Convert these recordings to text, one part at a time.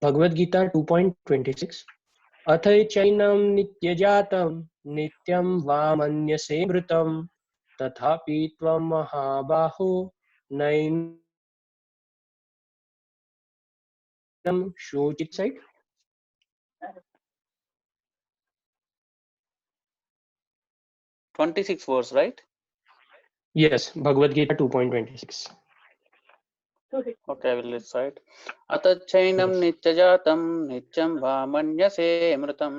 भगवद गीता 2.26 अथ चैनं नित्यजातं नित्यं वा मन्यसे मृतं तथापि त्वं महाबाहो नैनं शोचित side 26 verse, right? Yes, Bhagavad Gita 2.26. Okay, I will recite. अत चैनं नित्यजातं नित्यं वा मन्यसे मृतं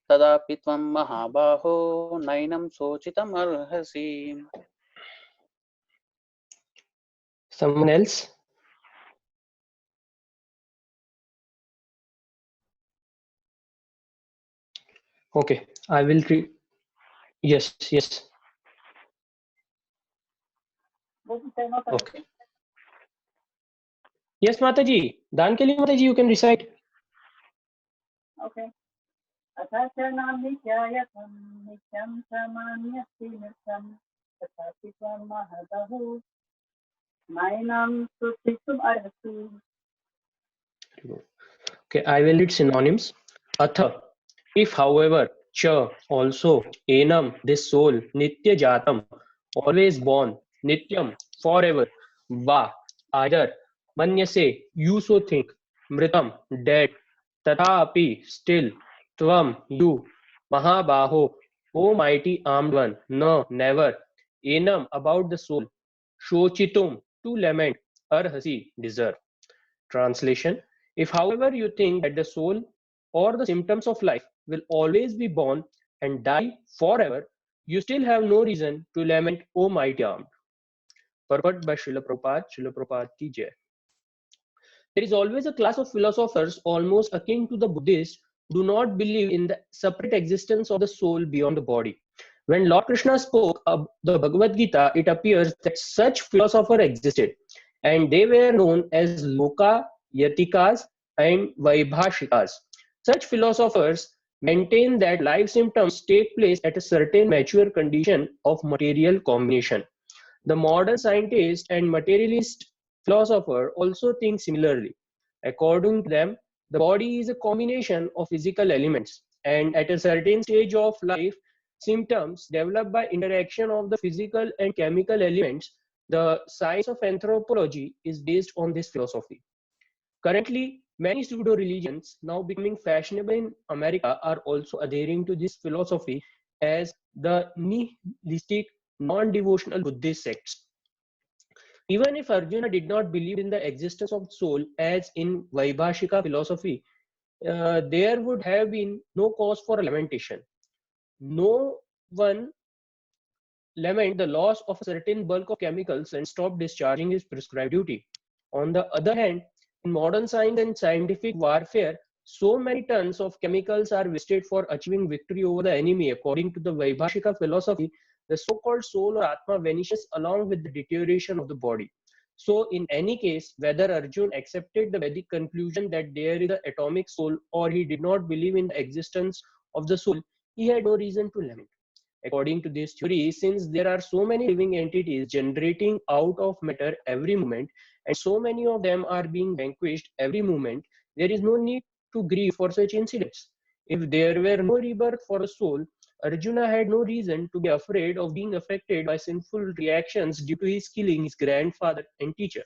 तदापि त्वं महाबाहो नैनं शोचितुम् अर्हसि. Someone else? Okay, I will read. Yes, yes. Okay. Yes, Mataji. दान के लिए Mataji, you can recite. Okay. अथाचरणं नित्यायतं नित्यं समान्यस्ति नित्यं तथापि त्वं महदहु नैनं शुचितुम् अर्हसि. Okay, I will read synonyms. Atha, if however, cha, also, enam, this soul, nitya jatam, always born, nityam, forever, va, either, manyase, you so think, mritam, dead, tathapi, still, tvam, you, mahabaho, O mighty armed one, no, never, enam, about the soul, shochitum, to lament, arhasi, deserve. Translation: if however you think that the soul or the symptoms of life will always be born and die forever, you still have no reason to lament, O mighty armed. Purport by Srila Prabhupada, Srila Prabhupada ki Jai. There is always a class of philosophers almost akin to the Buddhists who do not believe in the separate existence of the soul beyond the body. When Lord Krishna spoke of the Bhagavad Gita, it appears that such philosophers existed, and they were known as Loka, Yatikas, and Vaibhashikas. Such philosophers maintain that life symptoms take place at a certain mature condition of material combination. The modern scientist and materialist philosopher also think similarly. According to them, the body is a combination of physical elements, and at a certain stage of life, symptoms developed by interaction of the physical and chemical elements. The science of anthropology is based on this philosophy. Currently, many pseudo-religions now becoming fashionable in America are also adhering to this philosophy as the nihilistic, non-devotional Buddhist sects. Even if Arjuna did not believe in the existence of soul as in Vaibhashika philosophy, there would have been no cause for lamentation. No one lament the loss of a certain bulk of chemicals and stop discharging his prescribed duty. On the other hand, in modern science and scientific warfare, so many tons of chemicals are wasted for achieving victory over the enemy. According to the Vaibhashika philosophy, the so-called soul or Atma vanishes along with the deterioration of the body. So in any case, whether Arjun accepted the Vedic conclusion that there is an atomic soul or he did not believe in the existence of the soul, he had no reason to lament. According to this theory, since there are so many living entities generating out of matter every moment, and so many of them are being vanquished every moment, there is no need to grieve for such incidents. If there were no rebirth for a soul, Arjuna had no reason to be afraid of being affected by sinful reactions due to his killing his grandfather and teacher.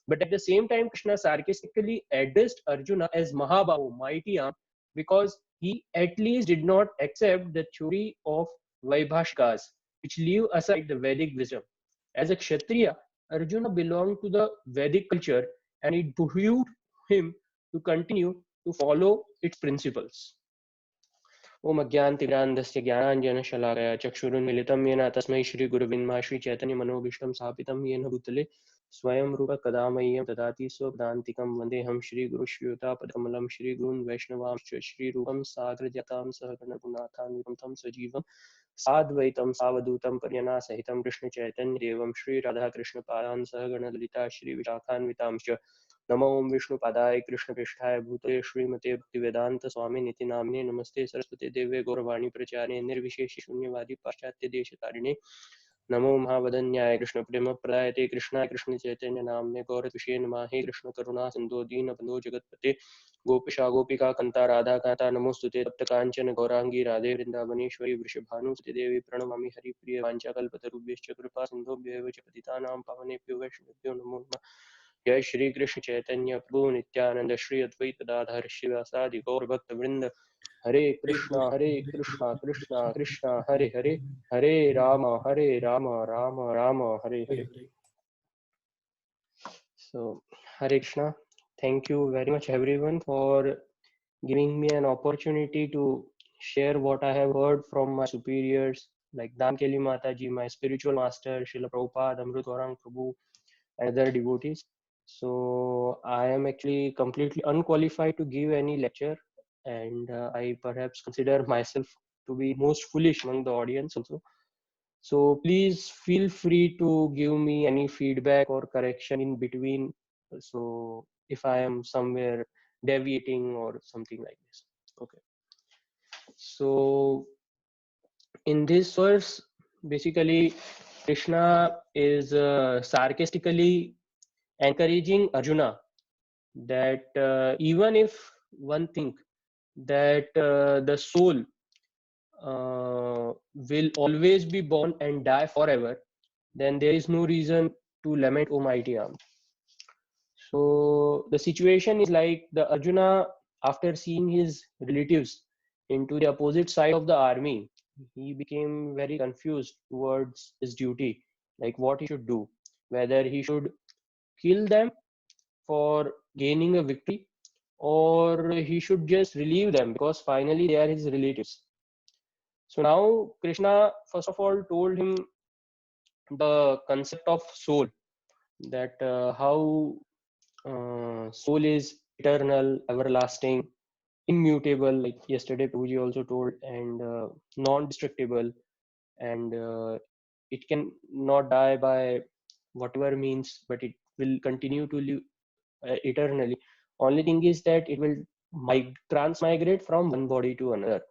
But at the same time, Krishna sarcastically addressed Arjuna as Mahabahu, mighty arm, because he at least did not accept the theory of Vaibhashikas, which leave aside the Vedic wisdom. As a Kshatriya, Arjuna belonged to the Vedic culture and it behooved him to continue to follow its principles. ओम अज्ञानतिमिरान्धस्य ज्ञानाञ्जनशलाकया चक्षुरुन्मीलितं येन तस्मै श्रीगुरुवे श्रीचैतन्यमनोभीष्टं स्थापितं येन भूतले स्वयं रूप कदा मह्यं ददाति स्वपदान्तिकं वन्देऽहं श्रीगुरुश्रीयुतापदकमलं श्रीगुरून् वैष्णवांश्च श्रीरूपं साग्रजातां सहगणरघुनाथान्वितं तं सजीवं साद्वैतं सावधूतं पर्यनासहितं कृष्णचैतन्यदेवं श्रीराधाकृष्णपादान् सहगणललिता श्रीविशाखान्वितांश्च नमो ओं विष्णुपादाय कृष्णपृष्ठाय भूतले श्रीमते भक्तिवेदांत स्वामिनिति नामिने नमस्ते सरस्वती देवे गौरवाणी प्रचारे निर्विशेष शून्यवादी पाश्चात्य देशतारिणे नमो महावदन्याय कृष्ण प्रेम प्रदायते कृष्णाय कृष्ण चैतन्य नामने गौरविषे नमः। हे कृष्ण करुणा सिंधु दीनबंधो जगतपते गोपिका गोपिका कांता राधा कांता नमोस्तुते तप्त कांचन गौरांगी राधे वृंदावनेश्वरी वृषभानुसुते देवी प्रणमामि हरिप्रिय वाञ्छाकल्पतरुभ्यश्च कृपा सिन्धुभ्यैव च पतितानां पावनेभ्यो वैष्णवेभ्यो नमो नमः। जय श्री कृष्ण चैतन्य प्रभु नित्यानंद श्री अद्वैत गदाधर श्रीवासादि गौर भक्त वृंद हरे Krishna Krishna Krishna Hare Hare Hare Ram Ram Ram Hare Hare. So Hare Krishna, thank you very much everyone for giving me an opportunity to share what I have heard from my superiors like Damkeli Mataji, my spiritual master, Srila Prabhupada, Amrutwarang Prabhu, and other devotees. So I am actually completely unqualified to give any lecture, and I perhaps consider myself to be most foolish among the audience also. So please feel free to give me any feedback or correction in between. So if I am somewhere deviating or something like this. Okay. So in this verse, basically, Krishna is sarcastically encouraging Arjuna that even if one think that the soul will always be born and die forever, then there is no reason to lament, O mighty arm. So the situation is like the Arjuna, after seeing his relatives into the opposite side of the army, he became very confused towards his duty, like what he should do, whether he should kill them for gaining a victory, or he should just relieve them because finally they are his relatives. So now Krishna first of all told him the concept of soul, that how soul is eternal, everlasting, immutable, like yesterday Prabhuji also told, and non-destructible, and it can not die by whatever means, but it will continue to live eternally. Only thing is that it will transmigrate from one body to another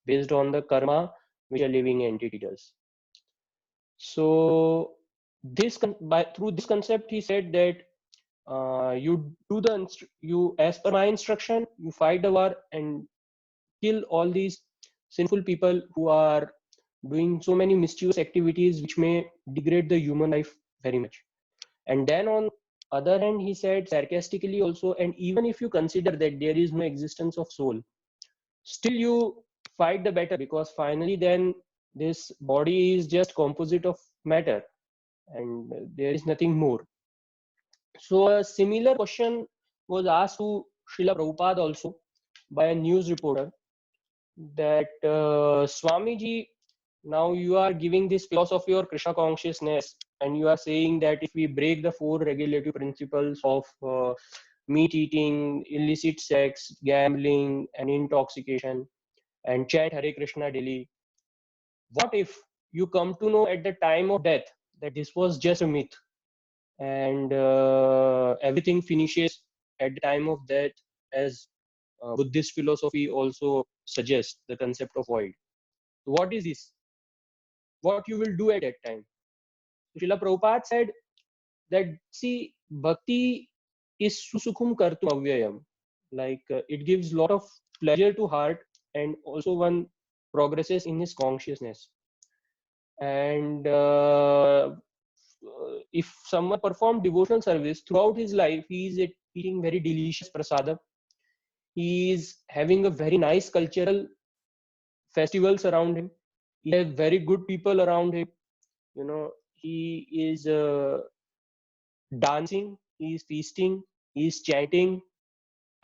based on the karma which a living entity does. So through this concept, he said that you as per my instruction, you fight the war and kill all these sinful people who are doing so many mischievous activities which may degrade the human life very much. And then on other hand, he said sarcastically also, and even if you consider that there is no existence of soul, still you fight the battle, because finally then this body is just composite of matter and there is nothing more. So a similar question was asked to Srila Prabhupada also by a news reporter, that Swamiji, now you are giving this philosophy of Krishna consciousness, and you are saying that if we break the four regulative principles of meat eating, illicit sex, gambling, and intoxication, and chant Hare Krishna daily, what if you come to know at the time of death that this was just a myth, and everything finishes at the time of death, as Buddhist philosophy also suggests the concept of void? What is this? What you will do at that time? Srila Prabhupada said that, see, bhakti is susukhum kartum avyayam. Like it gives lot of pleasure to heart, and also one progresses in his consciousness. And if someone performed devotional service throughout his life, he is eating very delicious prasadam. He is having a very nice cultural festivals around him. He has very good people around him. You know, he is dancing, he is feasting, he is chanting,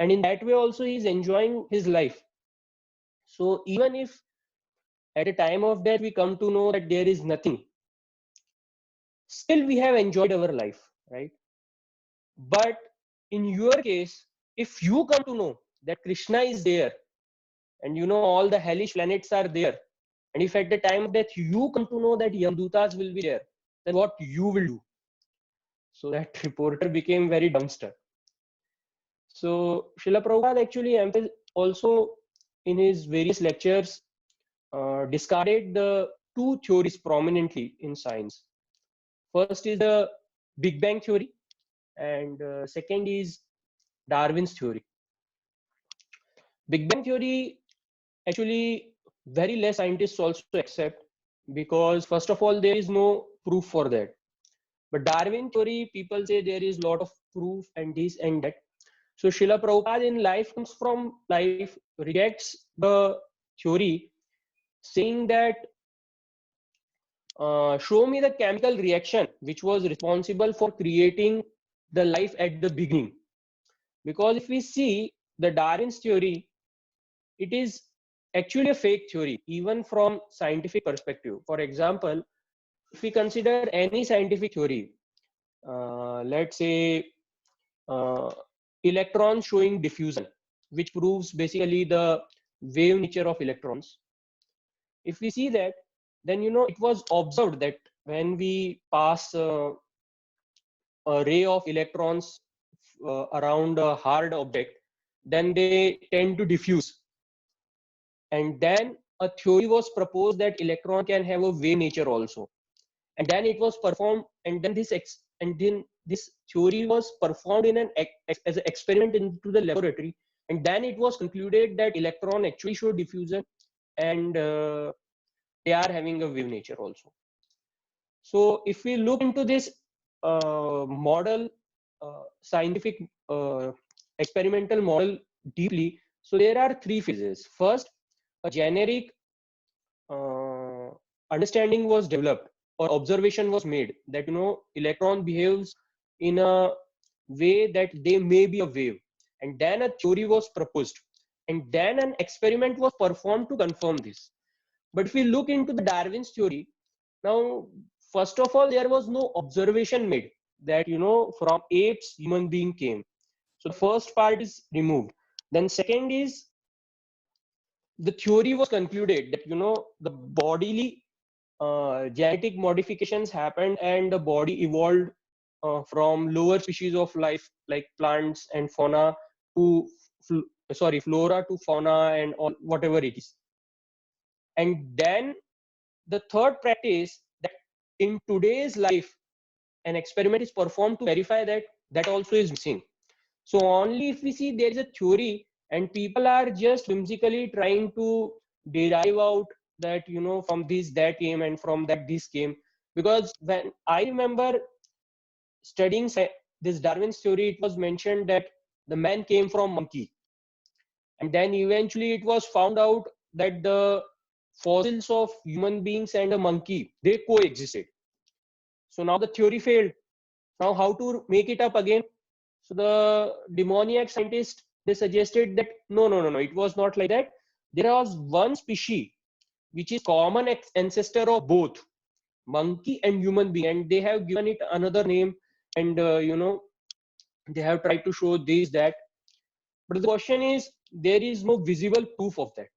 and in that way also he is enjoying his life. So even if at a time of death we come to know that there is nothing, still we have enjoyed our life, right? But in your case, if you come to know that Krishna is there, and you know all the hellish planets are there, and if at the time of death you come to know that Yamdutas will be there, then what you will do? So that reporter became very dumbstruck. So Srila Prabhupada actually also in his various lectures discarded the two theories prominently in science. First is the Big Bang theory, and second is Darwin's theory. Big Bang theory actually very less scientists also accept, because first of all there is no proof for that. But Darwin theory, people say there is lot of proof and this and that. So Srila Prabhupada in Life Comes from Life rejects the theory, saying that show me the chemical reaction which was responsible for creating the life at the beginning. Because if we see the Darwin's theory, it is actually a fake theory, even from scientific perspective. For example, if we consider any scientific theory, let's say uh, electrons showing diffusion, which proves basically the wave nature of electrons. If we see that, then it was observed that when we pass a ray of electrons around a hard object, then they tend to diffuse. And then a theory was proposed that electron can have a wave nature also. And then it was performed, and then this theory was performed in as an experiment into the laboratory, and then it was concluded that electron actually show diffusion, and they are having a wave nature also. So if we look into this model, scientific experimental model deeply, so there are three phases. First, a generic understanding was developed, or observation was made, that electron behaves in a way that they may be a wave, and then a theory was proposed, and then an experiment was performed to confirm this. But if we look into the Darwin's theory, now first of all there was no observation made that from apes human being came. So the first part is removed. Then second is, the theory was concluded that the bodily genetic modifications happened, and the body evolved from lower species of life like plants and fauna to flora to fauna and all whatever it is. And then the third practice, that in today's life an experiment is performed to verify that that also is missing. So only if we see there is a theory and people are just whimsically trying to derive out that from this that came and from that this came. Because when I remember studying this Darwin's theory, it was mentioned that the man came from monkey, and then eventually it was found out that the fossils of human beings and a monkey, they coexisted. So now the theory failed. Now how to make it up again? So the demoniac scientists, they suggested that no, it was not like that. There was one species which is common ancestor of both monkey and human being, and they have given it another name, and they have tried to show this that. But the question is, there is no visible proof of that.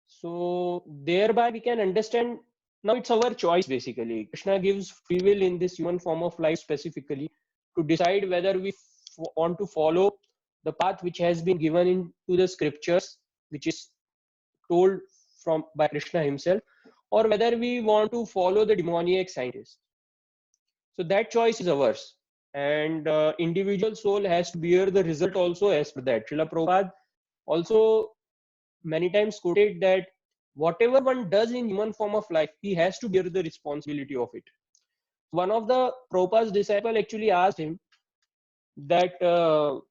So thereby we can understand, now it's our choice basically. Krishna gives free will in this human form of life specifically to decide whether we want to follow the path which has been given into the scriptures, which is told by Krishna himself, or whether we want to follow the demoniac scientist. So that choice is ours, and individual soul has to bear the result also as per that. Srila Prabhupada also many times quoted that whatever one does in human form of life, he has to bear the responsibility of it. One of the Prabhupada's disciple actually asked him that now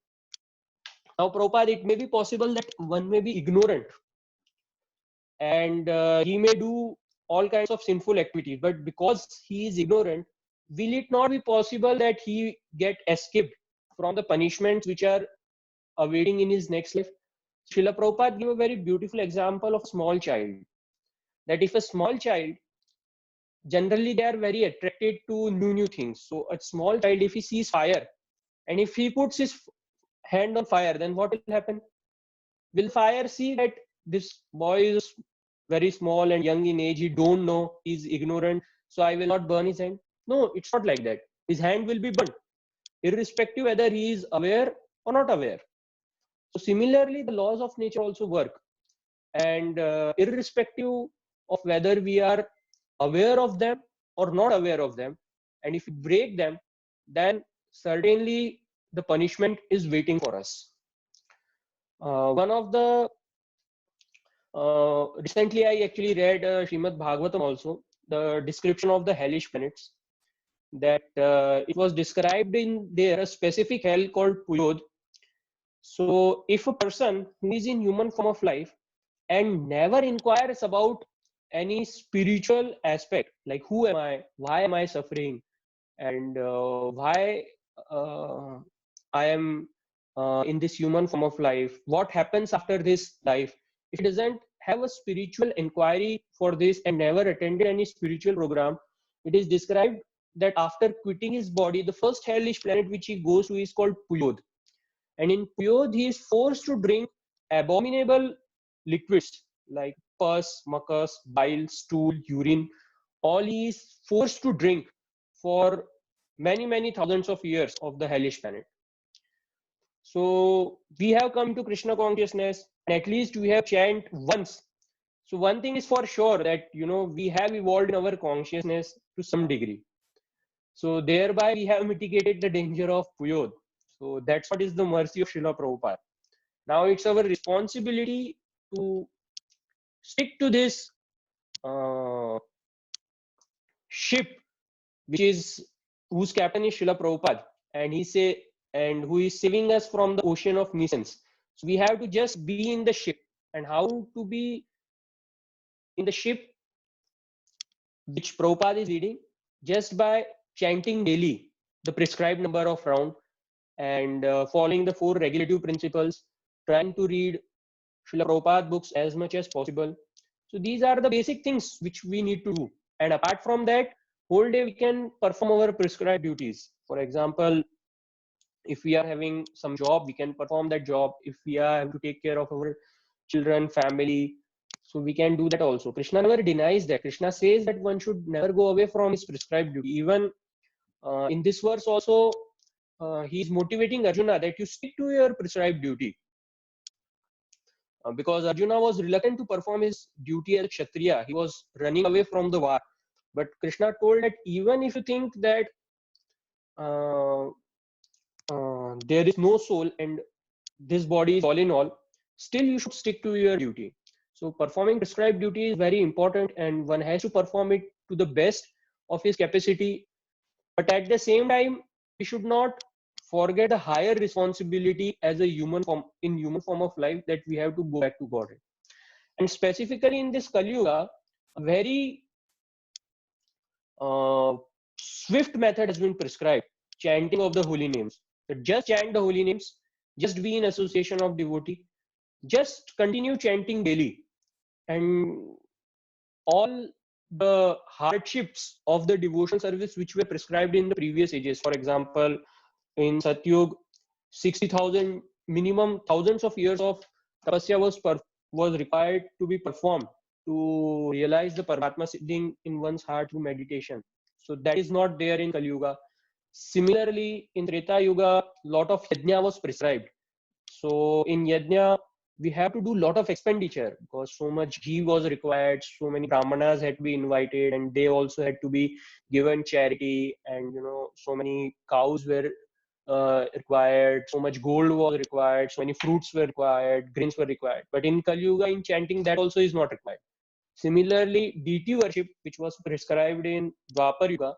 Prabhupada, it may be possible that one may be ignorant and he may do all kinds of sinful activities, but because he is ignorant, will it not be possible that he get escaped from the punishments which are awaiting in his next life? Srila Prabhupada gave a very beautiful example of a small child, that if a small child, generally they are very attracted to new things. So a small child, if he sees fire and if he puts his hand on fire, then what will happen? Will fire see that this boy is very small and young in age, he don't know, he's ignorant, so I will not burn his hand? No, it's not like that. His hand will be burnt, irrespective whether he is aware or not aware. So similarly, the laws of nature also work, and irrespective of whether we are aware of them or not aware of them. And if we break them, then certainly the punishment is waiting for us. One of the recently I actually read Srimad Bhagavatam also, the description of the hellish planets, that it was described in there a specific hell called Puyod. So if a person who is in human form of life and never inquires about any spiritual aspect, like who am I, why am I suffering, and why I am in this human form of life, what happens after this life, if he doesn't have a spiritual inquiry for this and never attended any spiritual program, it is described that after quitting his body, the first hellish planet which he goes to is called Puyod. And in Puyod, he is forced to drink abominable liquids like pus, mucus, bile, stool, urine. All he is forced to drink for many, many thousands of years of the hellish planet. So we have come to Krishna consciousness, and at least we have chanted once. So one thing is for sure that, you know, we have evolved in our consciousness to some degree. So thereby we have mitigated the danger of Puyod. So that's what is the mercy of Srila Prabhupada. Now it's our responsibility to stick to this ship, which is whose captain is Srila Prabhupada, and who is saving us from the ocean of missions. So we have to just be in the ship. And how to be in the ship which Prabhupada is leading? Just by chanting daily the prescribed number of rounds and following the 4 regulative principles, trying to read Srila Prabhupada books as much as possible. So these are the basic things which we need to do. And apart from that, whole day we can perform our prescribed duties. For example, if we are having some job, we can perform that job. If we are having to take care of our children, family, so we can do that also. Krishna never denies that. Krishna says that one should never go away from his prescribed duty. Even in this verse also, he is motivating Arjuna that you stick to your prescribed duty. Because Arjuna was reluctant to perform his duty as a Kshatriya. He was running away from the war. But Krishna told that even if you think that there is no soul and this body is all in all, still you should stick to your duty. So performing prescribed duty is very important, and one has to perform it to the best of his capacity. But at the same time, we should not forget the higher responsibility as a human form, in human form of life, that we have to go back to God. And specifically in this Kali Yuga, a very swift method has been prescribed: chanting of the holy names. So just chant the holy names, just be in association of devotee, just continue chanting daily, and all the hardships of the devotional service which were prescribed in the previous ages. For example, in Satyug, 60,000 minimum thousands of years of tapasya was required to be performed to realize the Paramatma sitting in one's heart through meditation. So that is not there in Kali Yuga. Similarly, in Treta Yuga, lot of yajna was prescribed. So in yajna, we have to do a lot of expenditure because so much ghee was required, so many brahmanas had to be invited, and they also had to be given charity, and you know, so many cows were required, so much gold was required, so many fruits were required, grains were required. But in Kali Yuga, in chanting, that also is not required. Similarly, deity worship, which was prescribed in Dwapar Yuga,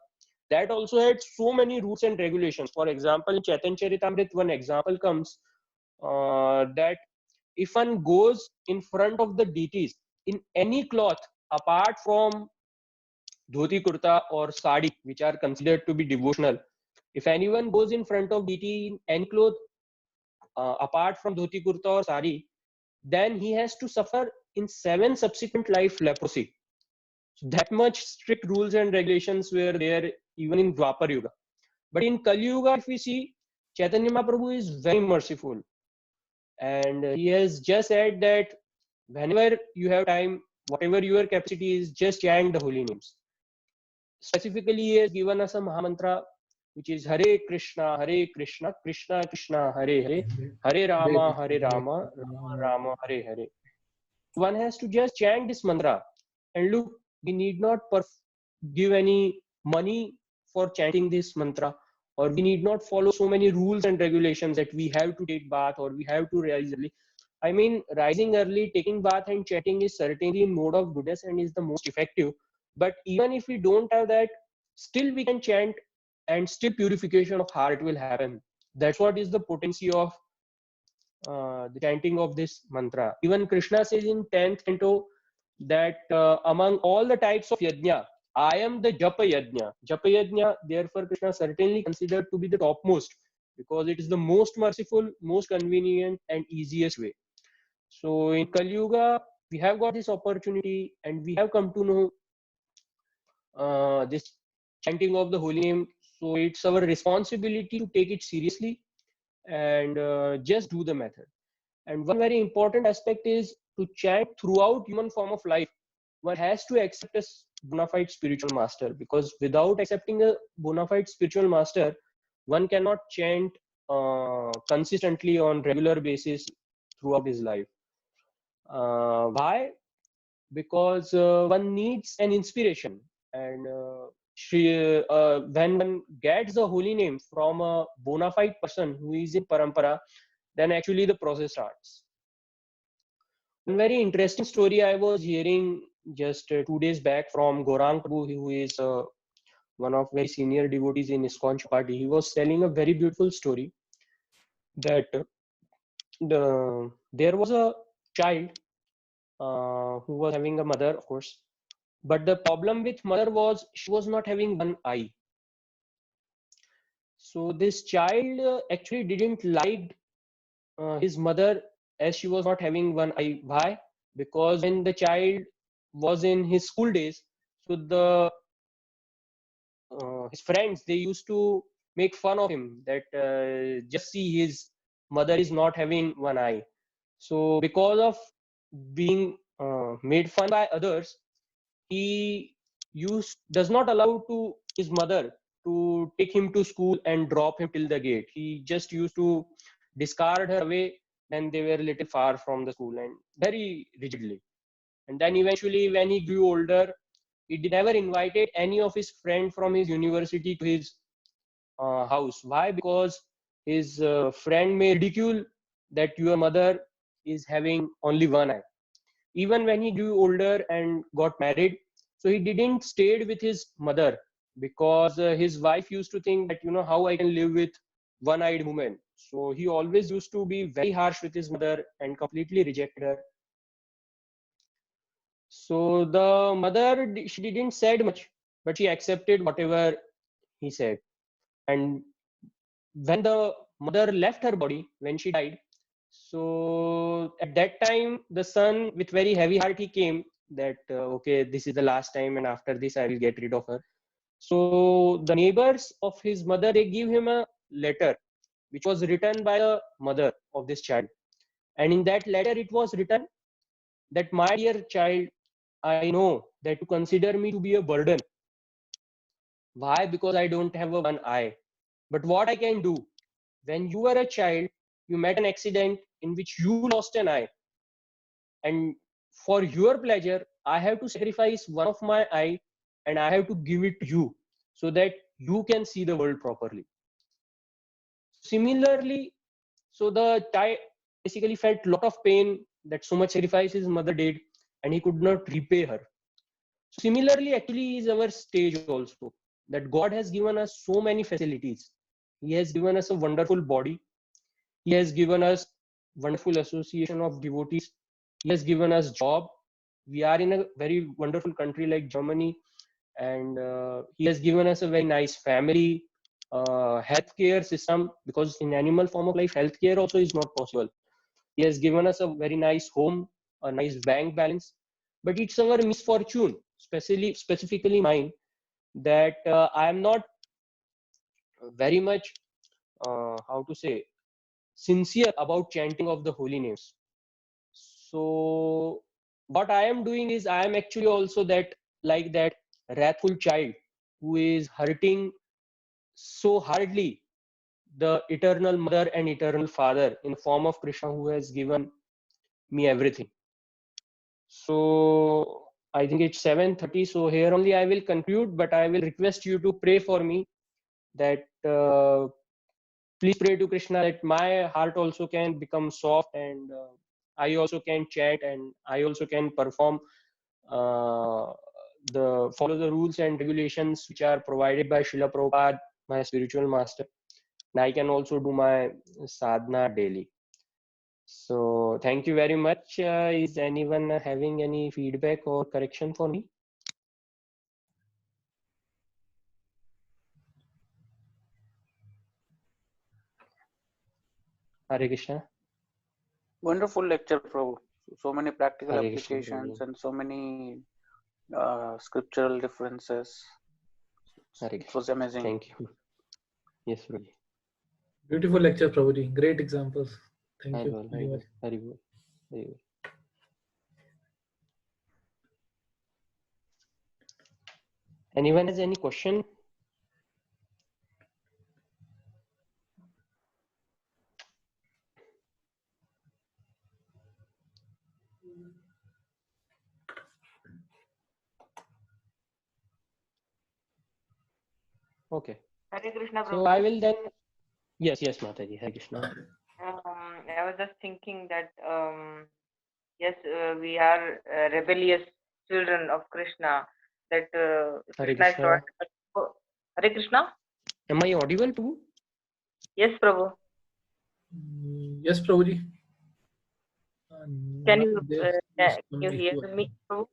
that also had so many rules and regulations. For example, in Chaitanya Charitamrita, one example comes that if one goes in front of the deities in any cloth apart from dhoti kurta or sari, which are considered to be devotional, if anyone goes in front of deity in any cloth apart from dhoti kurta or sari, then he has to suffer in 7 subsequent life leprosy. So that much strict rules and regulations were there even in Dwapar Yuga. But in Kali Yuga, if we see, Chaitanya Mahaprabhu is very merciful. And he has just said that whenever you have time, whatever your capacity is, just chant the holy names. Specifically, he has given us a Mahamantra, which is Hare Krishna, Krishna Krishna, Hare Hare, Hare Rama, Rama Rama, Hare Hare. One has to just chant this mantra, And look, we need not give any money for chanting this mantra, or we need not follow so many rules and regulations that we have to take bath or we have to rise early. I mean, rising early, taking bath and chanting is certainly a mode of goodness and is the most effective. But even if we don't have that, still we can chant, and still purification of heart will happen. That's what is the potency of the chanting of this mantra. Even Krishna says in 10th canto that among all the types of yajna, I am the japa yajna. Japa yajna, therefore, Krishna certainly considered to be the topmost, because it is the most merciful, most convenient, and easiest way. So in Kali Yuga, we have got this opportunity, and we have come to know this chanting of the holy name. So it's our responsibility to take it seriously and just do the method. And one very important aspect is to chant throughout human form of life. One has to accept a bona fide spiritual master, because without accepting a bona fide spiritual master, one cannot chant consistently on regular basis throughout his life. Why? Because one needs an inspiration, and when one gets the holy name from a bona fide person who is in parampara, then actually the process starts. One very interesting story I was hearing just 2 days back from Gaurang Prabhu, who is one of very senior devotees in ISKCON Chapati. He was telling a very beautiful story that there was a child who was having a mother, of course, but the problem with mother was she was not having one eye. So this child actually didn't like his mother, as she was not having one eye. Why? Because when the child was in his school days, so the his friends, they used to make fun of him that just see, his mother is not having one eye. So because of being made fun by others, he does not allow to his mother to take him to school and drop him till the gate. He just used to discard her away when they were a little far from the school, and very rigidly. And then eventually, when he grew older, he never invited any of his friends from his university to his house. Why? Because his friend may ridicule that your mother is having only one eye. Even when he grew older and got married, so he didn't stayed with his mother, because his wife used to think that, how I can live with one-eyed woman. So he always used to be very harsh with his mother and completely rejected her. So the mother, she didn't said much, but she accepted whatever he said. And when the mother left her body, when she died, so at that time, the son, with very heavy heart, he came that, okay, this is the last time, and after this, I will get rid of her. So the neighbors of his mother, they give him a letter, which was written by the mother of this child. And in that letter, it was written that, my dear child, I know that you consider me to be a burden. Why? Because I don't have a one eye. But what I can do, when you were a child, you met an accident in which you lost an eye. And for your pleasure, I have to sacrifice one of my eye, and I have to give it to you so that you can see the world properly. Similarly, so the child basically felt a lot of pain that so much sacrifice his mother did, and he could not repay her. Similarly, actually, is our stage also, that God has given us so many facilities. He has given us a wonderful body. He has given us wonderful association of devotees. He has given us job. We are in a very wonderful country like Germany, and he has given us a very nice family, healthcare system, because in animal form of life, healthcare also is not possible. He has given us a very nice home, a nice bank balance, but it's our misfortune, specifically mine, that I am not very much, how to say, sincere about chanting of the holy names. So what I am doing is, I am actually also that, like that wrathful child who is hurting so hardly the eternal mother and eternal father in the form of Krishna, who has given me everything. So I think it's 7:30, so here only I will conclude, but I will request you to pray for me that please pray to Krishna that my heart also can become soft, and I also can chant, and I also can perform uh, follow the rules and regulations which are provided by Srila Prabhupada, my spiritual master. And I can also do my sadhana daily. So thank you very much. Is anyone having any feedback or correction for me? Hare Krishna. Wonderful lecture, Prabhu. So many practical Hare Krishna, applications Prabhuji. and so many scriptural differences. Hare It Krishna. was amazing. Thank you. Yes, Prabhuji. Beautiful lecture, Prabhuji. Great examples. Thank you Haribol, very much. Haribol, Haribol. Anyone has any question? Okay. Hare Krishna, So Prabhu. I will then. Yes, Mataji. Hare Krishna. I was just thinking that yes, we are rebellious children of Krishna. That Hare Krishna is Krishna. provided. Oh, Hare Krishna. Am I audible too? Yes, Prabhu. Yes, Prabhuji. Can Now you there's can some you hear issue. me, Prabhu?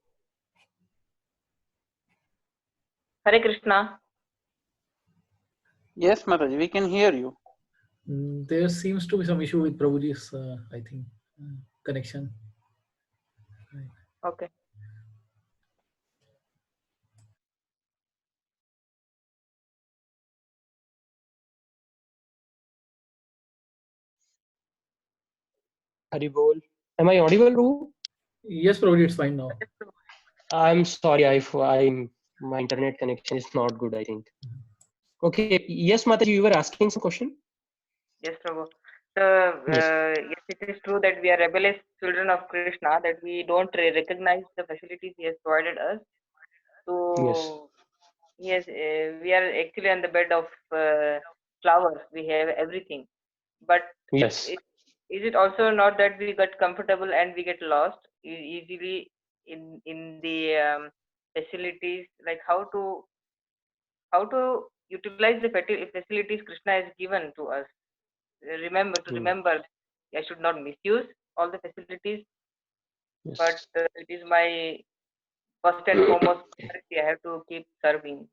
Hare Krishna. Yes, Mataji, we can hear you. There seems to be some issue with Prabhuji's, I think, connection. Okay. Haribol. Am I audible, Ru? Yes, Prabhuji, it's fine now. I'm sorry. My internet connection is not good, I think. Okay. Yes, Mataji, you were asking some question? Yes, Prabhu. So, yes, it is true that we are rebellious children of Krishna, that we don't recognize the facilities he has provided us. So, yes, we are actually on the bed of flowers. We have everything. But Yes. is it also not that we get comfortable and we get lost easily in the facilities? Like how to utilize the facilities Krishna has given to us. Remember, I should not misuse all the facilities, Yes. but it is my first and foremost priority. I have to keep serving.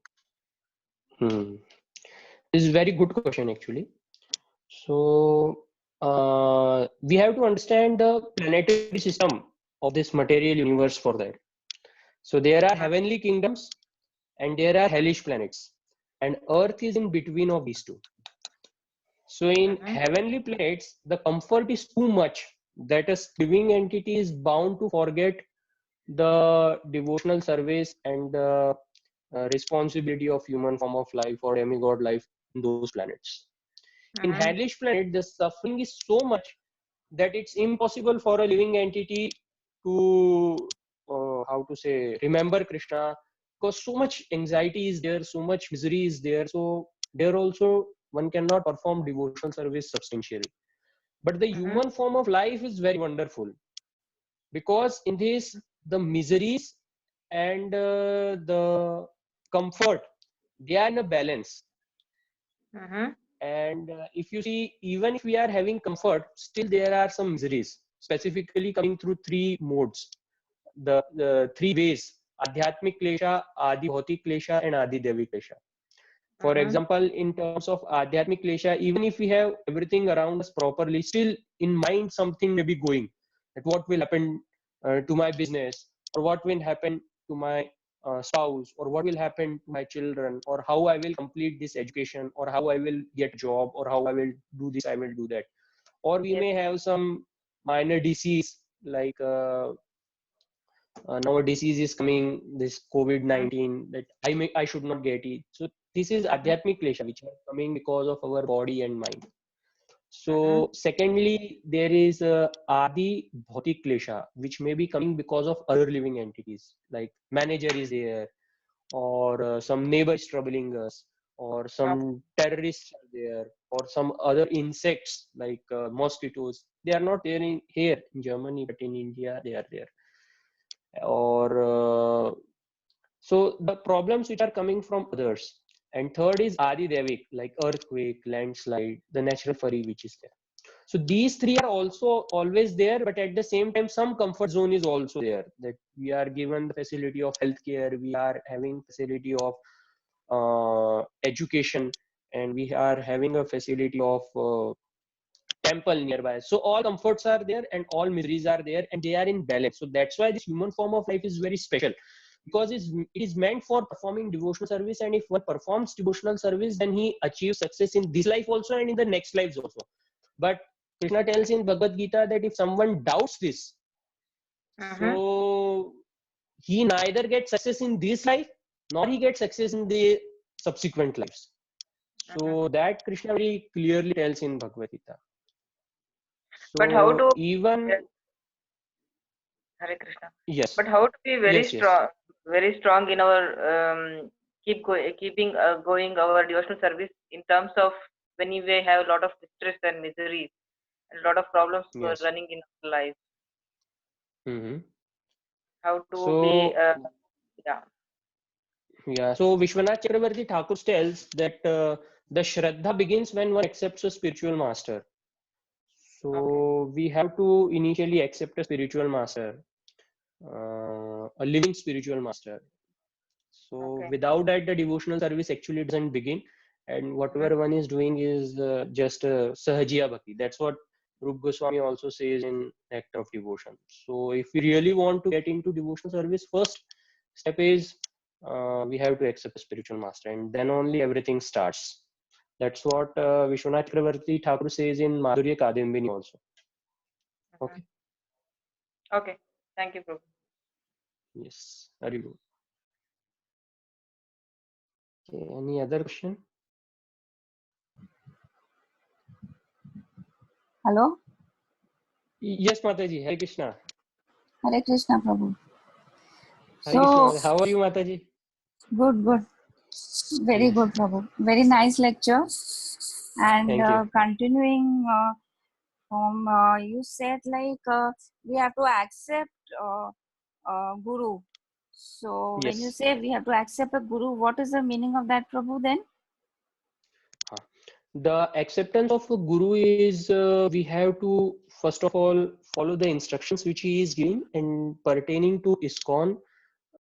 This is a very good question, actually. So we have to understand the planetary system of this material universe for that. So there are heavenly kingdoms and there are hellish planets, and Earth is in between of these two. So in heavenly planets, the comfort is too much that a living entity is bound to forget the devotional service and the responsibility of human form of life or demigod life in those planets. In hellish planet, the suffering is so much that it's impossible for a living entity to remember Krishna, because so much anxiety is there, so much misery is there. So there also one cannot perform devotional service substantially. But the human form of life is very wonderful, because in this the miseries and the comfort, they are in a balance. And if you see, even if we are having comfort, still there are some miseries, specifically coming through three modes, the three ways: adhyatmic klesha, adi bhautik klesha, and adi devik klesha. For example, in terms of adhyatmic klesha, even if we have everything around us properly, still in mind something may be going, that what will happen to my business, or what will happen to my spouse, or what will happen to my children, or how I will complete this education, or how I will get a job, or how I will do this, I will do that. Or we may have some minor disease, like now a disease is coming, this COVID-19, that I should not get it. So this is adhyatmic klesha, which are coming because of our body and mind. So secondly, there is Adi Bhautik Klesha, which may be coming because of other living entities, like manager is there, or some neighbor is troubling us, or some terrorists are there, or some other insects like mosquitoes. They are not there here in Germany, but in India they are there. Or so the problems which are coming from others. And third is Adi Devik, like earthquake, landslide, the natural furry which is there. So these three are also always there, but at the same time, some comfort zone is also there, that we are given the facility of healthcare, we are having facility of education, and we are having a facility of temple nearby. So all comforts are there and all miseries are there, and they are in balance. So that's why this human form of life is very special, because it is meant for performing devotional service. And if one performs devotional service, then he achieves success in this life also and in the next lives also. But Krishna tells in Bhagavad Gita that if someone doubts this, so he neither gets success in this life nor he gets success in the subsequent lives. So that Krishna very clearly tells in Bhagavad Gita. So but how to even Hare Krishna. yes, But how to be very yes, strong, very strong in our keeping going our devotional service in terms of when we have a lot of distress and miseries and a lot of problems yes. running in our life. How to So be yeah, so Vishwanath Chakravarti Thakur tells that the Shraddha begins when one accepts a spiritual master. So we have to initially accept a spiritual master, a living spiritual master. So without that, the devotional service actually doesn't begin. And whatever one is doing is just Sahajiya Bhakti. That's what Rup Goswami also says in Act of Devotion. So if we really want to get into devotional service, first step is we have to accept a spiritual master, and then only everything starts. That's what Vishwanath Chakravarti Thakur says in Madhurya Kadambini also. Okay. Okay. Thank you, Prabhu. Yes. Very good. Okay. Any other question? Hello? Yes, Mataji. Hare Krishna. Hare Krishna, Prabhu. Hare So, Krishna. How are you, Mataji? good, good. Very Yes. good, Prabhu. Very nice lecture. And Thank you. continuing from you said like we have to accept Guru. So when you Yes. say we have to accept a Guru, what is the meaning of that, Prabhu, then? The acceptance of a Guru is we have to first of all follow the instructions which he is giving, and pertaining to ISKCON,